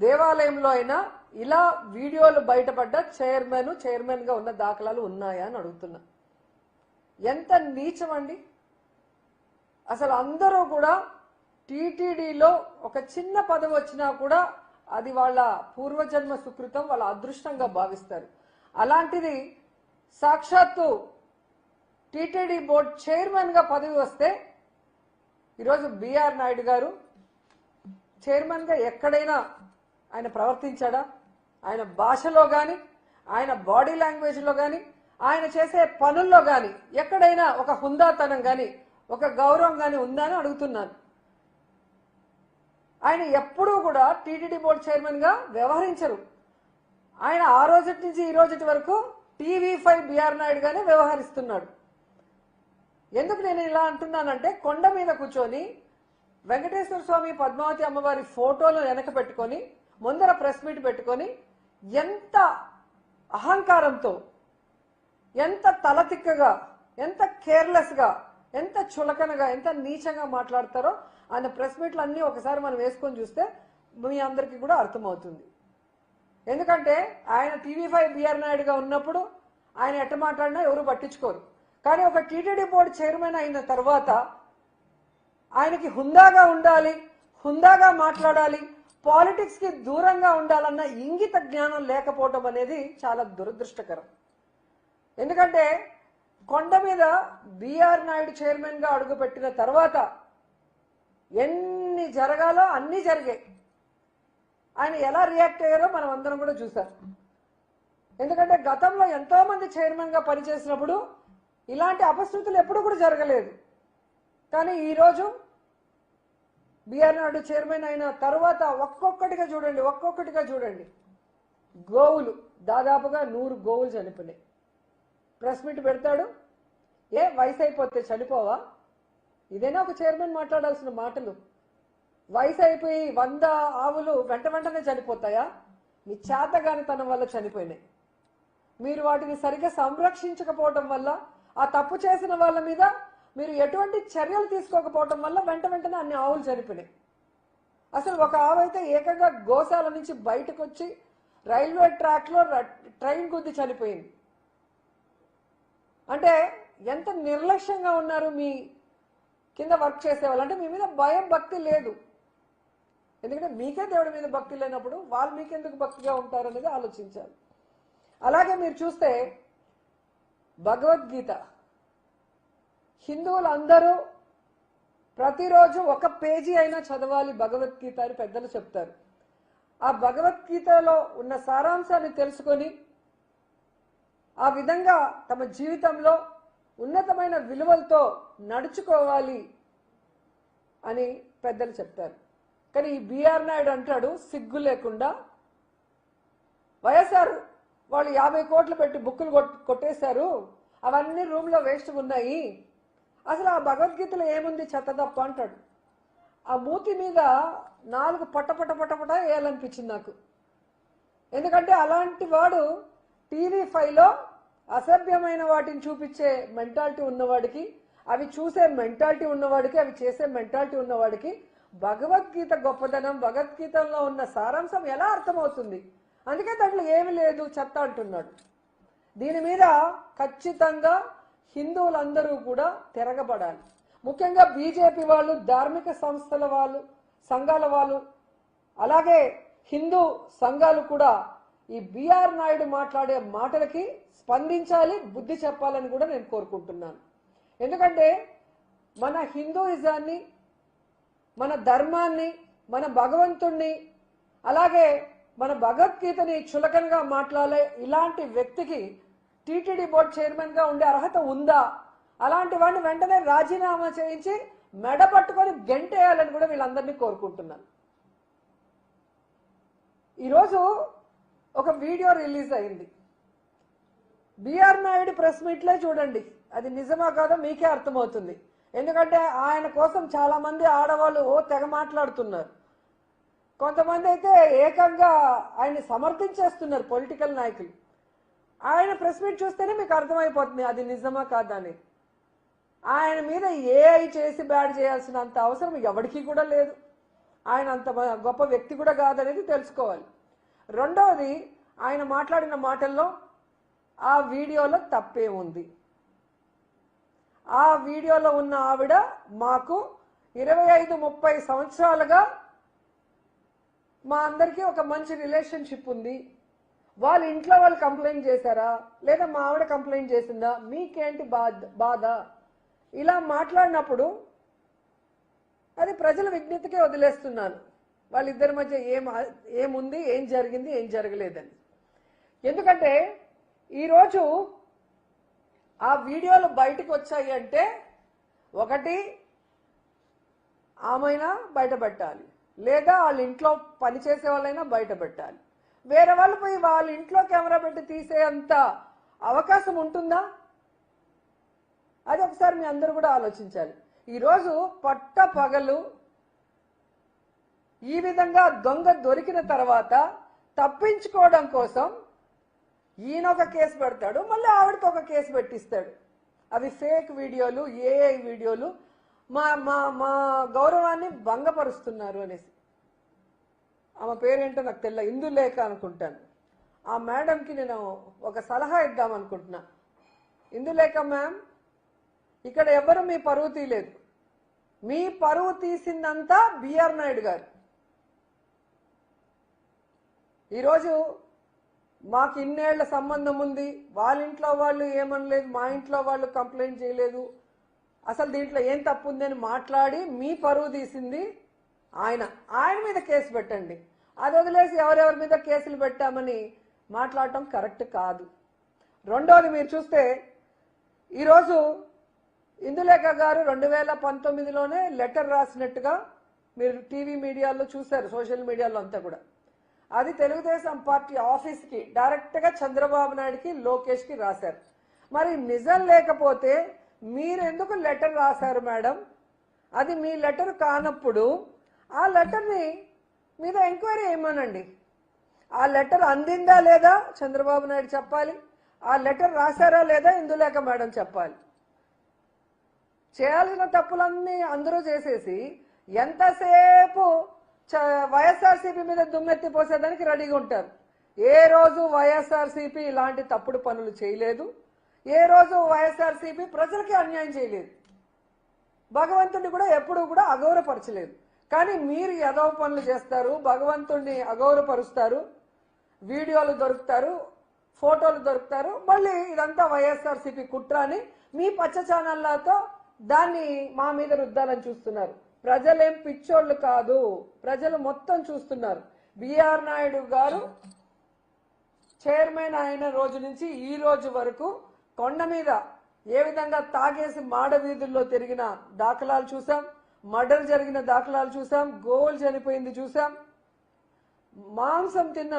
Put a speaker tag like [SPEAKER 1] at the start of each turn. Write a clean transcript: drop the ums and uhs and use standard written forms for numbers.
[SPEAKER 1] దేవాలయంలో అయినా ఇలా వీడియోలు బయటపడ్డ చైర్మన్ గా ఉన్న దాఖలాలు ఉన్నాయా అని అడుగుతున్నా. ఎంత నీచం అండి. అసలు అందరూ కూడా టీటీడీలో ఒక చిన్న పదవి వచ్చినా కూడా అది వాళ్ళ పూర్వజన్మ సుకృతం, వాళ్ళ అదృష్టంగా భావిస్తారు. అలాంటిది సాక్షాత్తు టీటీడీ బోర్డు చైర్మన్ గా పదవి వస్తే ఈరోజు బిఆర్ నాయుడు గారు చైర్మన్ గా ఎక్కడైనా ఆయన ప్రవర్తించాడా? ఆయన భాషలో గాని, ఆయన బాడీ లాంగ్వేజ్ లో గాని, ఆయన చేసే పనుల్లో గాని ఎక్కడైనా ఒక హుందాతనం గాని, ఒక గౌరవం గాని ఉందా అని అడుగుతున్నాను. ఆయన ఎప్పుడూ కూడా టీటీడీ బోర్డు చైర్మన్ గా వ్యవహరించరు. ఆయన ఆ రోజు నుంచి ఈ రోజు వరకు TV5 బిఆర్ నాయుడు గానే వ్యవహరిస్తున్నాడు. ఎందుకు నేను ఇలా అంటున్నానంటే, కొండ మీద కూర్చొని వెంకటేశ్వర స్వామి, పద్మావతి అమ్మవారి ఫోటోలు వెనక పెట్టుకొని ముందర ప్రెస్ మీట్ పెట్టుకొని ఎంత అహంకారంతో, ఎంత తలతిక్కగా, ఎంత కేర్లెస్ గా, ఎంత చులకనగా, ఎంత నీచంగా మాట్లాడతారో ఆయన ప్రెస్ మీట్లు అన్నీ ఒకసారి మనం వేసుకొని చూస్తే మీ అందరికీ కూడా అర్థమవుతుంది. ఎందుకంటే ఆయన TV5 బిఆర్ నాయుడుగా ఉన్నప్పుడు ఆయన ఎట్ట మాట్లాడినా ఎవరు పట్టించుకోరు. కానీ ఒక టీటీడీ బోర్డు చైర్మన్ అయిన తర్వాత ఆయనకి హుందాగా ఉండాలి, హుందాగా మాట్లాడాలి, పాలిటిక్స్ కి దూరంగా ఉండాలన్న ఇంగిత జ్ఞానం లేకపోవడం అనేది చాలా దురదృష్టకరం. ఎందుకంటే కొండ మీద బిఆర్ నాయుడు చైర్మన్ గా అడుగుపెట్టిన తర్వాత ఎన్ని జరగాలో అన్ని జరిగాయి. ఆయన ఎలా రియాక్ట్ అయ్యారో మనం అందరం కూడా చూసాం. ఎందుకంటే గతంలో ఎంతో మంది చైర్మన్ గా పనిచేసినప్పుడు ఇలాంటి అపశృతులు ఎప్పుడు కూడా జరగలేదు. కానీ ఈరోజు బిఆర్ నాయుడు చైర్మన్ అయిన తర్వాత ఒక్కొక్కటిగా చూడండి, గోవులు దాదాపుగా 100 గోవులు చనిపోయినాయి. ప్రెస్ మీట్ పెడతాడు, ఏ వయసు అయిపోతే చనిపోవా? ఇదేనా ఒక చైర్మన్ మాట్లాడాల్సిన మాటలు? వయసు అయిపోయి 100 ఆవులు వెంటనే చనిపోతాయా? మీ చేతగానితనం వల్ల చనిపోయినాయి. మీరు వాటిని సరిగ్గా సంరక్షించకపోవడం వల్ల, ఆ తప్పు చేసిన వాళ్ళ మీద మీరు ఎటువంటి చర్యలు తీసుకోకపోవడం వల్ల వెంటనే అన్ని ఆవులు చనిపోయినాయి. అసలు ఒక ఆవు అయితే ఏకంగా గోశాల నుంచి బయటకు వచ్చి రైల్వే ట్రాక్ లో ట్రైన్ గుద్ది చనిపోయింది. అంటే ఎంత నిర్లక్ష్యంగా ఉన్నారు మీ కింద వర్క్ చేసేవాళ్ళు. అంటే మీ మీద భయం, భక్తి లేదు. ఎందుకంటే మీకే దేవుడి మీద భక్తి లేనప్పుడు వాళ్ళు మీకెందుకు భక్తిగా ఉంటారు అనేది ఆలోచించాలి. అలాగే మీరు చూస్తే భగవద్గీత హిందువులందరూ ప్రతిరోజు ఒక పేజీ అయినా చదవాలి భగవద్గీత అని పెద్దలు చెప్తారు. ఆ భగవద్గీతలో ఉన్న సారాంశాన్ని తెలుసుకొని ఆ విధంగా తమ జీవితంలో ఉన్నతమైన విలువలతో నడుచుకోవాలి అని పెద్దలు చెప్తారు. కానీ ఈ బిఆర్ నాయుడు అంటాడు సిగ్గు లేకుండా, వైఎస్ఆర్ వాళ్ళు 50 కోట్లు పెట్టి బుక్కులు కొట్టేశారు, అవన్నీ రూమ్ లో వేస్ట్ ఉన్నాయి, అసలు ఆ భగవద్గీతలో ఏముంది చెత్త తప్ప అంటాడు. ఆ మూతి మీద 4 పట్ట వేయాలనిపించింది నాకు. ఎందుకంటే అలాంటి వాడు TV5లో అసభ్యమైన వాటిని చూపించే మెంటాలిటీ ఉన్నవాడికి, అవి చూసే మెంటాలిటీ ఉన్నవాడికి, అవి చేసే మెంటాలిటీ ఉన్నవాడికి భగవద్గీత గొప్పదనం, భగవద్గీతలో ఉన్న సారాంశం ఎలా అర్థమవుతుంది? అందుకే దాంట్లో ఏమి లేదు చెత్త అంటున్నాడు. దీని మీద ఖచ్చితంగా హిందువులందరూ కూడా తిరగబడాలి. ముఖ్యంగా బీజేపీ వాళ్ళు, ధార్మిక సంస్థల వాళ్ళు, సంఘాల వాళ్ళు, అలాగే హిందూ సంఘాలు కూడా ఈ బిఆర్ నాయుడు మాట్లాడే మాటలకి స్పందించాలి, బుద్ధి చెప్పాలని కూడా నేను కోరుకుంటున్నాను. ఎందుకంటే మన హిందూయిజాన్ని, మన ధర్మాన్ని, మన భగవంతుణ్ణి, అలాగే మన భగవద్గీతని చులకనగా మాట్లాడే ఇలాంటి వ్యక్తికి టీటీడీ బోర్డు చైర్మన్ గా ఉండే అర్హత ఉందా? అలాంటి వాడిని వెంటనే రాజీనామా చేయించి మెడ పట్టుకొని గెంటేయాలని కూడా వీళ్ళందరినీ కోరుకుంటున్నాను. ఈరోజు ఒక వీడియో రిలీజ్ అయింది. బిఆర్ నాయుడు ప్రెస్ మీట్లే చూడండి, అది నిజమా కాదో మీకే అర్థమవుతుంది. ఎందుకంటే ఆయన కోసం చాలా మంది ఆడవాళ్ళు తెగ మాట్లాడుతున్నారు. కొంతమంది అయితే ఏకంగా ఆయన్ని సమర్థించేస్తున్నారు పొలిటికల్ నాయకులు. ఆయన ప్రెస్ మీట్ చూస్తేనే మీకు అర్థమైపోతుంది అది నిజమా కాదా అని. ఆయన మీద ఏఐ చేసి బ్యాడ్ చేయాల్సినంత అవసరం ఎవరికి కూడా లేదు. ఆయన అంత గొప్ప వ్యక్తి కూడా కాదనేది తెలుసుకోవాలి. రెండవది, ఆయన మాట్లాడిన మాటల్లో ఆ వీడియోలో తప్పే ఉంది. ఆ వీడియోలో ఉన్న ఆవిడ మాకు 25-30 సంవత్సరాలుగా మా అందరికీ ఒక మంచి రిలేషన్షిప్ ఉంది. వాళ్ళ ఇంట్లో వాళ్ళు కంప్లైంట్ చేశారా లేదా మా ఆవిడ కంప్లైంట్ చేసిందా, మీకేంటి బాధ? ఇలా మాట్లాడినప్పుడు అది ప్రజల విజ్ఞతకే వదిలేస్తున్నాను. వాళ్ళిద్దరి మధ్య ఏముంది, ఏం జరిగింది, ఏం జరగలేదని. ఎందుకంటే ఈరోజు ఆ వీడియోలు బయటకు వచ్చాయి అంటే ఒకటి ఆమెనా బయట పెట్టాలి, లేదా వాళ్ళ ఇంట్లో పనిచేసే వాళ్ళైనా బయట పెట్టాలి. వేరే వాళ్ళు పోయి వాళ్ళ ఇంట్లో కెమెరా పెట్టి తీసేంత అవకాశం ఉంటుందా? అది ఒకసారి మీ అందరూ కూడా ఆలోచించాలి. ఈరోజు పట్ట పగలు ఈ విధంగా దొంగ దొరికిన తర్వాత తప్పించుకోవడం కోసం ఈయన ఒక కేసు పెడతాడు, మళ్ళీ ఆవిడకి ఒక కేసు పెట్టిస్తాడు. అవి ఫేక్ వీడియోలు, ఏఐ వీడియోలు, మా మా మా గౌరవాన్ని భంగపరుస్తున్నారు అనేసి. ఆమె పేరేంటో నాకు తెల్ల, ఇందులేఖ అనుకుంటాను. ఆ మేడంకి నేను ఒక సలహా ఇద్దామనుకుంటున్నా. ఇందులేఖ మ్యామ్, ఇక్కడ ఎవరు మీ పరువు తీయలేదు. మీ పరువు తీసిందంతా బిఆర్ నాయుడు గారు. ఈరోజు మాకు ఇన్నేళ్ల సంబంధం ఉంది, వాళ్ళ ఇంట్లో వాళ్ళు ఏమనలేదు, మా ఇంట్లో వాళ్ళు కంప్లైంట్ చేయలేదు, అసలు దీంట్లో ఏం తప్పు ఉందని మాట్లాడి మీ పరువు తీసింది ఆయన మీద కేసు పెట్టండి. అది వదిలేసి ఎవరెవరి మీద కేసులు పెట్టామని మాట్లాడటం కరెక్ట్ కాదు. రెండోది, మీరు చూస్తే ఈరోజు ఇందులేఖ గారు 2019లోనే లెటర్ రాసినట్టుగా మీరు టీవీ మీడియాలో చూశారు, సోషల్ మీడియాలో అంతా కూడా. అది తెలుగుదేశం పార్టీ ఆఫీస్కి డైరెక్ట్గా చంద్రబాబు నాయుడుకి, లోకేష్కి రాశారు. మరి నిజం లేకపోతే మీరెందుకు లెటర్ రాశారు మేడం? అది మీ లెటర్ కానప్పుడు ఆ లెటర్ని మీద ఎంక్వైరీ చేయమనండి. ఆ లెటర్ అందిందా లేదా చంద్రబాబు నాయుడు చెప్పాలి, ఆ లెటర్ రాశారా లేదా ఇందులేఖ మేడం చెప్పాలి. చేయాల్సిన తప్పులన్నీ అందరూ చేసేసి ఎంతసేపు వైఎస్ఆర్సీపీ మీద దుమ్మెత్తి పోసేదానికి రెడీగా ఉంటారు. ఏ రోజు వైఎస్ఆర్సీపీ ఇలాంటి తప్పుడు పనులు చేయలేదు, ఏ రోజు వైఎస్ఆర్సీపీ ప్రజలకి అన్యాయం చేయలేదు, భగవంతుడిని కూడా ఎప్పుడూ కూడా అగౌరవపరచలేదు. కానీ మీరు ఎదవ పనులు చేస్తారు, భగవంతుడిని అగౌరవపరుస్తారు, వీడియోలు దొరుకుతారు, ఫోటోలు దొరుకుతారు, మళ్ళీ ఇదంతా వైఎస్ఆర్సీపీ కుట్ర అని మీ పచ్చ ఛానళ్లతో దాన్ని మా మీద రుద్దాలని చూస్తున్నారు. ప్రజలేం పిచ్చోళ్ళు కాదు, ప్రజలు మొత్తం చూస్తున్నారు. బిఆర్ నాయుడు గారు చైర్మన్ అయిన రోజు నుంచి ఈ రోజు వరకు కొండ మీద ఏ విధంగా తాగేసి మాడ వీధుల్లో తిరిగిన దాఖలాలు చూసాం, మర్డర్ జరిగిన దాఖలాలు చూసాం, గోవులు చనిపోయింది చూసాం, మాంసం తిన్న